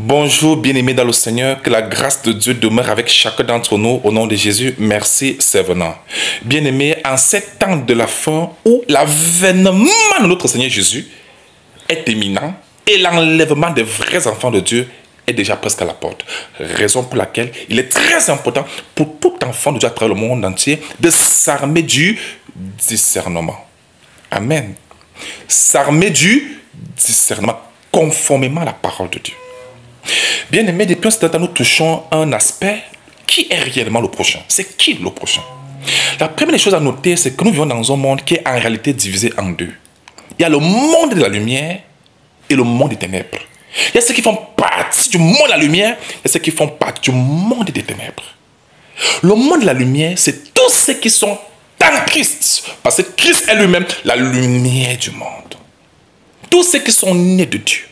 Bonjour bien-aimés dans le Seigneur, que la grâce de Dieu demeure avec chacun d'entre nous au nom de Jésus. Merci, c'est venant. Bien-aimés, en ces temps de la fin où l'avènement de notre Seigneur Jésus est imminent et l'enlèvement des vrais enfants de Dieu est déjà presque à la porte. Raison pour laquelle il est très important pour tout enfant de Dieu à travers le monde entier de s'armer du discernement. Amen. S'armer du discernement conformément à la parole de Dieu. Bien aimé, depuis un certain temps, nous touchons un aspect qui est réellement le prochain. C'est qui le prochain? La première des choses à noter, c'est que nous vivons dans un monde qui est en réalité divisé en deux. Il y a le monde de la lumière et le monde des ténèbres. Il y a ceux qui font partie du monde de la lumière et ceux qui font partie du monde des ténèbres. Le monde de la lumière, c'est tous ceux qui sont en Christ. Parce que Christ est lui-même la lumière du monde. Tous ceux qui sont nés de Dieu,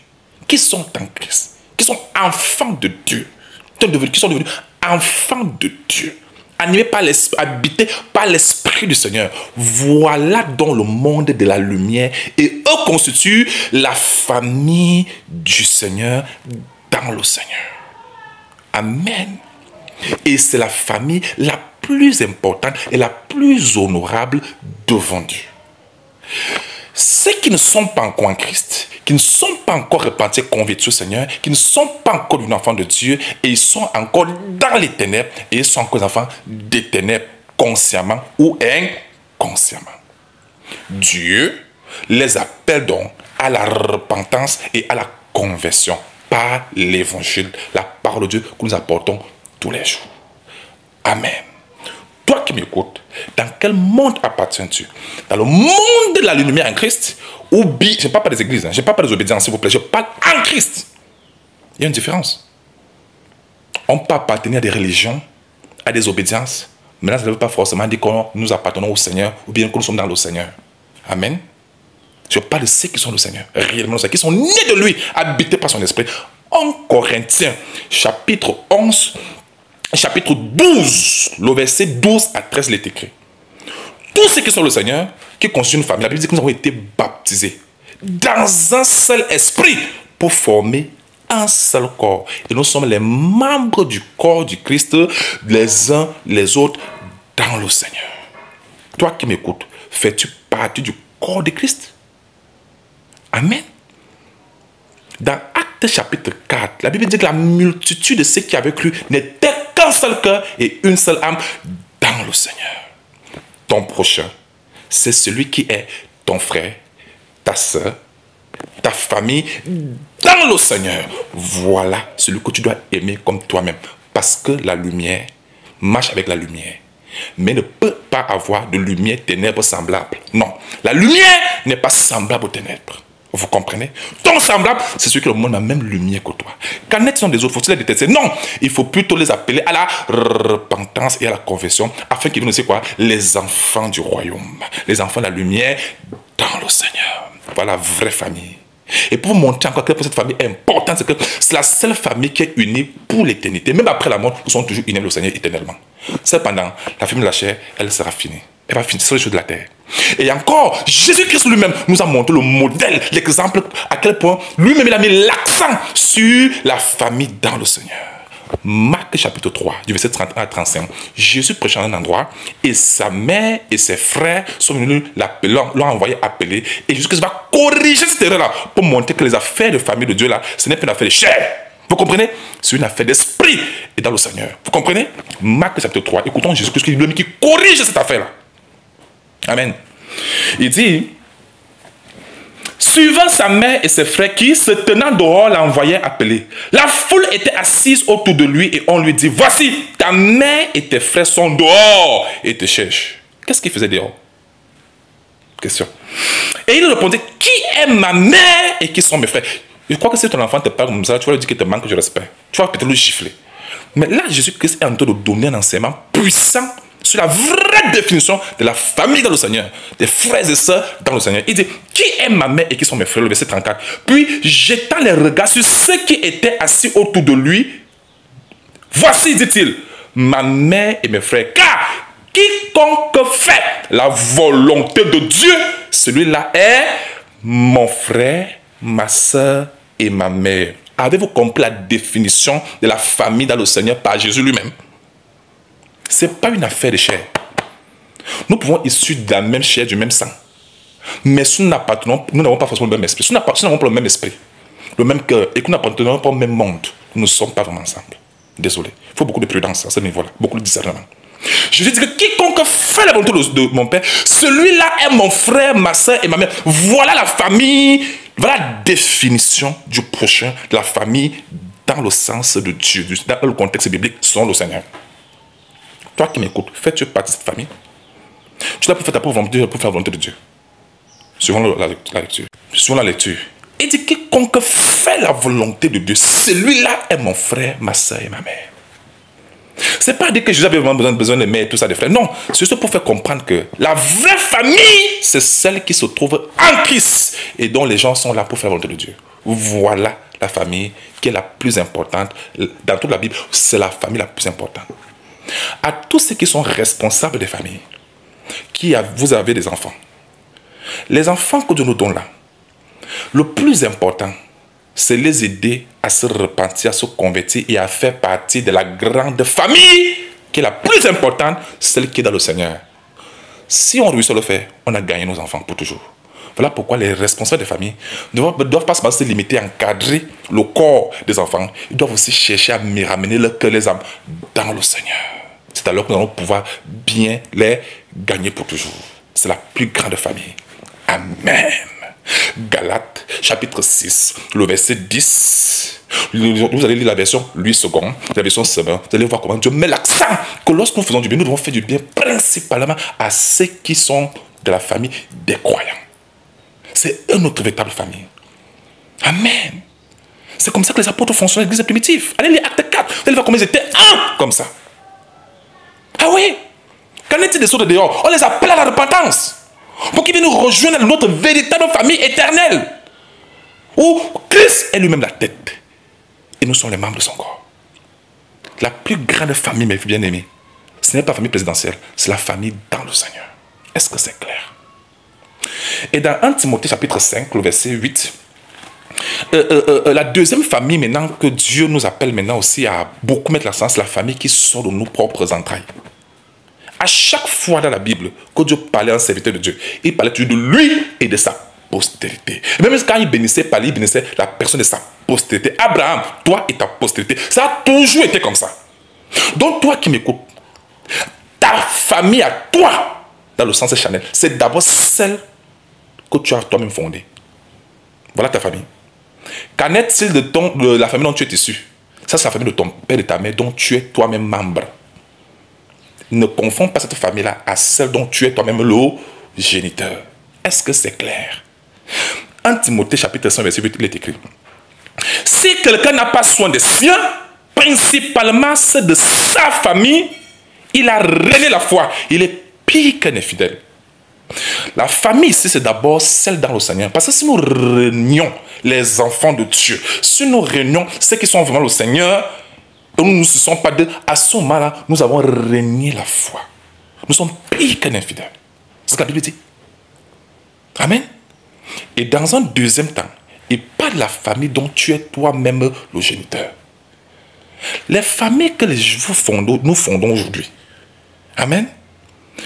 qui sont en Christ, qui sont enfants de Dieu, qui sont devenus enfants de Dieu, animés par l'esprit, habités par l'esprit du Seigneur. Voilà donc le monde de la lumière et eux constituent la famille du Seigneur dans le Seigneur. Amen. Et c'est la famille la plus importante et la plus honorable devant Dieu. Ceux qui ne sont pas encore en Christ, qui ne sont pas encore repentis, convertis au Seigneur, qui ne sont pas encore des enfants de Dieu, et ils sont encore dans les ténèbres, et ils sont encore des enfants des ténèbres, consciemment ou inconsciemment. Dieu les appelle donc à la repentance et à la conversion par l'évangile, la parole de Dieu que nous apportons tous les jours. Amen. Toi qui m'écoutes, dans quel monde appartiens-tu? Dans le monde de la lumière en Christ, ou bien, je ne parle pas des églises, je ne parle pas des obédiences, s'il vous plaît, je parle en Christ. Il y a une différence. On peut appartenir à des religions, à des obédiences, mais ça ne veut pas forcément dire que nous appartenons au Seigneur, ou bien que nous sommes dans le Seigneur. Amen. Je parle de ceux qui sont le Seigneur, réellement, qui sont nés de lui, habités par son esprit. En Corinthiens, chapitre 11, chapitre 12, le verset 12 à 13, il est écrit. Tous ceux qui sont le Seigneur, qui constituent une famille, la Bible dit que nous avons été baptisés dans un seul esprit pour former un seul corps. Et nous sommes les membres du corps du Christ, les uns les autres, dans le Seigneur. Toi qui m'écoutes, fais-tu partie du corps de Christ? Amen. Dans Actes chapitre 4, la Bible dit que la multitude de ceux qui avaient cru n'était qu'un seul cœur et une seule âme dans le Seigneur. Ton prochain, c'est celui qui est ton frère, ta soeur, ta famille dans le Seigneur. Voilà celui que tu dois aimer comme toi-même. Parce que la lumière marche avec la lumière, mais ne peut pas avoir de lumière ténèbres semblable. Non, la lumière n'est pas semblable aux ténèbres. Vous comprenez? Ton semblable, c'est celui que le monde a même lumière que toi. Qu'en est-il des autres? Faut-il les détester? Non, il faut plutôt les appeler à la repentance et à la conversion, afin qu'ils deviennent quoi? Les enfants du royaume, les enfants de la lumière dans le Seigneur. Voilà la vraie famille. Et pour vous montrer encore que cette famille est importante, c'est que c'est la seule famille qui est unie pour l'éternité. Même après la mort, nous sommes toujours unis au Seigneur éternellement. Cependant, la famille de la chair, elle sera finie. Elle va finir sur les choses de la terre. Et encore, Jésus-Christ lui-même nous a montré le modèle, l'exemple à quel point lui-même il a mis l'accent sur la famille dans le Seigneur. Marc chapitre 3, du verset 31 à 35. Jésus prêchait à un endroit et sa mère et ses frères sont venus l'ont envoyé appeler. Et Jésus-Christ va corriger cette erreur-là pour montrer que les affaires de famille de Dieu là, ce n'est pas une affaire de chair. Vous comprenez? C'est une affaire d'esprit et dans le Seigneur. Vous comprenez? Marc chapitre 3, écoutons Jésus-Christ qui corrige cette affaire-là. Amen. Il dit, suivant sa mère et ses frères qui, se tenant dehors, l'envoyaient appeler. La foule était assise autour de lui et on lui dit, voici, ta mère et tes frères sont dehors et te cherchent. Qu'est-ce qu'il faisait dehors? Question. Et il répondait, qui est ma mère et qui sont mes frères? Je crois que si ton enfant te parle comme ça, tu vas lui dire qu'il te manque de respect. Tu vas peut-être le gifler. Mais là, Jésus-Christ est en train de donner un enseignement puissant sur la vraie définition de la famille dans le Seigneur, des frères et sœurs dans le Seigneur. Il dit, qui est ma mère et qui sont mes frères? Le verset 34. Puis, jetant les regards sur ceux qui étaient assis autour de lui, voici, dit-il, ma mère et mes frères. Car quiconque fait la volonté de Dieu, celui-là est mon frère, ma sœur et ma mère. Avez-vous compris la définition de la famille dans le Seigneur par Jésus lui-même? Ce n'est pas une affaire de chair. Nous pouvons issus de la même chair, du même sang. Mais si nous n'avons pas forcément le même esprit, si nous n'avons pas le même esprit, le même cœur, et que nous n'appartenons pas au même monde, nous ne sommes pas vraiment ensemble. Désolé. Il faut beaucoup de prudence à ce niveau-là, beaucoup de discernement. Je dis que quiconque fait la volonté de mon Père, celui-là est mon frère, ma soeur et ma mère. Voilà la famille, voilà la définition du prochain, de la famille dans le sens de Dieu, dans le contexte biblique, selon le Seigneur. Toi qui m'écoutes, fais-tu partie de cette famille? Tu dois faire ta propre volonté pour faire la volonté de Dieu. Suivant la lecture. Suivant la lecture. Il dit quiconque fait la volonté de Dieu, celui-là est mon frère, ma soeur et ma mère. C'est pas dire que Jésus avait vraiment besoin de mères, tout ça, des frères. Non, c'est juste pour faire comprendre que la vraie famille, c'est celle qui se trouve en Christ et dont les gens sont là pour faire la volonté de Dieu. Voilà la famille qui est la plus importante. Dans toute la Bible, c'est la famille la plus importante. À tous ceux qui sont responsables des familles, vous avez des enfants. Les enfants que Dieu nous donne là, le plus important, c'est les aider à se repentir, à se convertir et à faire partie de la grande famille qui est la plus importante, celle qui est dans le Seigneur. Si on réussit à le faire, on a gagné nos enfants pour toujours. Voilà pourquoi les responsables des familles ne doivent pas se limiter à encadrer le corps des enfants. Ils doivent aussi chercher à ramener leur cœur, les âmes dans le Seigneur. C'est alors que nous allons pouvoir bien les gagner pour toujours. C'est la plus grande famille. Amen. Galates, chapitre 6, le verset 10. Vous allez lire la version 8 secondes, la version 7. Vous allez voir comment Dieu met l'accent que lorsque nous faisons du bien, nous devons faire du bien principalement à ceux qui sont de la famille des croyants. C'est eux notre véritable famille. Amen. C'est comme ça que les apôtres fonctionnaient dans l'église primitive. Allez lire Acte 4. Vous allez voir comment ils étaient un comme ça. Ah oui. Quand est-il des sauts de dehors, on les appelle à la repentance. Pour qu'ils viennent nous rejoindre dans notre véritable famille éternelle. Où Christ est lui-même la tête. Et nous sommes les membres de son corps. La plus grande famille, mes bien-aimés, ce n'est pas la famille présidentielle, c'est la famille dans le Seigneur. Est-ce que c'est clair? Et dans 1 Timothée chapitre 5, le verset 8, la deuxième famille maintenant que Dieu nous appelle maintenant aussi à beaucoup mettre l'accent, c'est la famille qui sort de nos propres entrailles. À chaque fois dans la Bible que Dieu parlait à un serviteur de Dieu, il parlait toujours de lui et de sa postérité. Même quand il bénissait, il bénissait la personne de sa postérité. Abraham, toi et ta postérité. Ça a toujours été comme ça. Donc toi qui m'écoutes, ta famille à toi, dans le sens charnel, c'est d'abord celle que tu as toi-même fondée. Voilà ta famille. Qu'en est-il de la famille dont tu es issu? Ça, c'est la famille de ton père et de ta mère dont tu es toi-même membre. Ne confonds pas cette famille-là à celle dont tu es toi-même le géniteur. Est-ce que c'est clair? 1 Timothée chapitre 5 verset 8, il est écrit: si quelqu'un n'a pas soin des siens, principalement ceux de sa famille, il a renié la foi. Il est pire qu'un infidèle. La famille ici, c'est d'abord celle dans le Seigneur. Parce que si nous réunions les enfants de Dieu, si nous réunions ceux qui sont vraiment le Seigneur, nous ne sommes pas deux, à ce moment-là, nous avons renié la foi. Nous sommes pire qu'un infidèle. C'est ce que la Bible dit. Amen. Et dans un deuxième temps, il parle de la famille dont tu es toi-même le géniteur. Les familles que nous fondons aujourd'hui. Amen.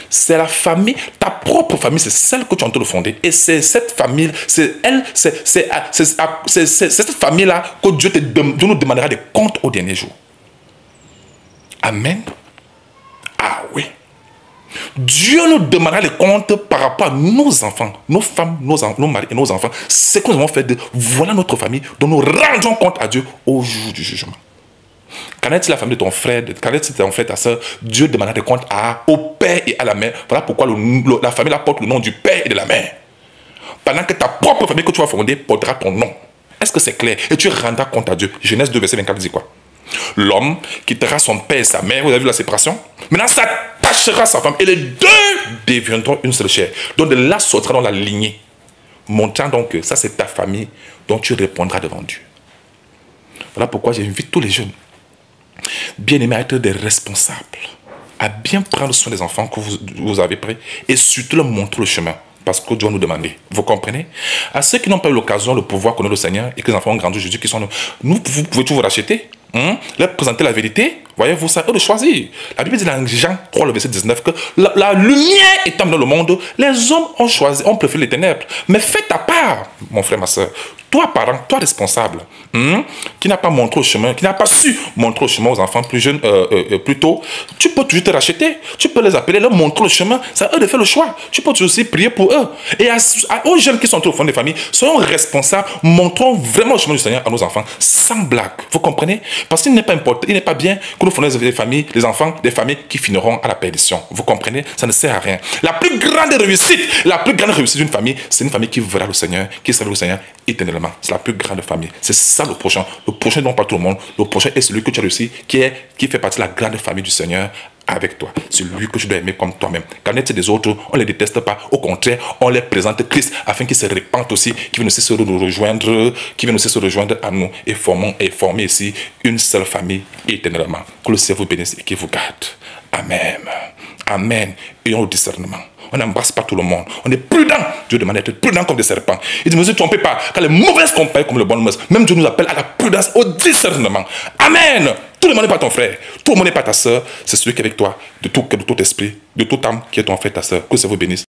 C'est la famille, ta propre famille, c'est celle que tu es en train de fonder. Et c'est cette famille, c'est cette famille-là que Dieu nous demandera des comptes au dernier jour. Amen. Ah oui. Dieu nous demandera les comptes par rapport à nos enfants, nos femmes, nos maris et nos enfants. Ce que nous avons fait voilà notre famille dont nous rendons compte à Dieu au jour du jugement. Qu'en est-il la famille de ton frère, qu'en est-il de ton frère, ta soeur? Dieu demandera des comptes au père et à la mère. Voilà pourquoi la famille porte le nom du père et de la mère. Pendant que ta propre famille que tu vas fonder portera ton nom. Est-ce que c'est clair? Et tu rendras compte à Dieu. Genèse 2, verset 24 dit quoi? L'homme quittera son père et sa mère. Vous avez vu la séparation? Maintenant, s'attachera à sa femme et les deux deviendront une seule chair. Donc de là sortira dans la lignée. Montrant donc que ça c'est ta famille dont tu répondras devant Dieu. Voilà pourquoi j'invite tous les jeunes, bien aimés, à être des responsables, à bien prendre soin des enfants que vous avez pris et surtout leur montrer le chemin. parce que Dieu va nous demander. Vous comprenez? À ceux qui n'ont pas eu l'occasion de pouvoir connaître le Seigneur et que les enfants ont grandi aujourd'hui, qui sont nous, vous pouvez toujours vous racheter. Leur présenter la vérité, voyez-vous, ça eux de choisir. La Bible dit dans Jean 3, le verset 19, que la lumière étant dans le monde, les hommes ont choisi, ont préféré les ténèbres. Mais fais ta part, mon frère, ma soeur. Toi, parent, toi, responsable, qui n'a pas montré au chemin, qui n'a pas su montrer au chemin aux enfants plus jeunes, plus tôt, tu peux toujours te racheter. Tu peux les appeler, leur montrer le chemin. C'est à eux de faire le choix. Tu peux aussi prier pour eux. Et aux jeunes qui sont au fond des familles, soyons responsables, montrons vraiment le chemin du Seigneur à nos enfants, sans blague. Vous comprenez? Parce qu'il n'est pas important, il n'est pas bien que nous fassions des familles, des enfants, des familles qui finiront à la perdition. Vous comprenez? Ça ne sert à rien. La plus grande réussite d'une famille, c'est une famille qui verra le Seigneur, qui sera le Seigneur éternellement. C'est la plus grande famille. C'est ça le prochain. Le prochain non pas tout le monde. Le prochain est celui que tu as réussi, qui fait partie de la grande famille du Seigneur avec toi. C'est lui que tu dois aimer comme toi-même. Qu'en est-il des autres? On ne les déteste pas. Au contraire, on les présente Christ afin qu'ils se répandent aussi, qu'ils viennent aussi se rejoindre à nous et former ici une seule famille éternellement. Que le Seigneur vous bénisse et qu'il vous garde. Amen. Amen. Ayons le discernement. On n'embrasse pas tout le monde. On est prudent. Dieu demande d'être prudent comme des serpents. Il dit, ne vous trompez pas, car les mauvaises compagnies comme le bon mœurs, même Dieu nous appelle à la prudence, au discernement. Amen. Tout le monde n'est pas ton frère. Tout le monde n'est pas ta soeur. C'est celui qui est avec toi, de tout esprit, de toute âme qui est ton frère, ta soeur. Que ça vous bénisse.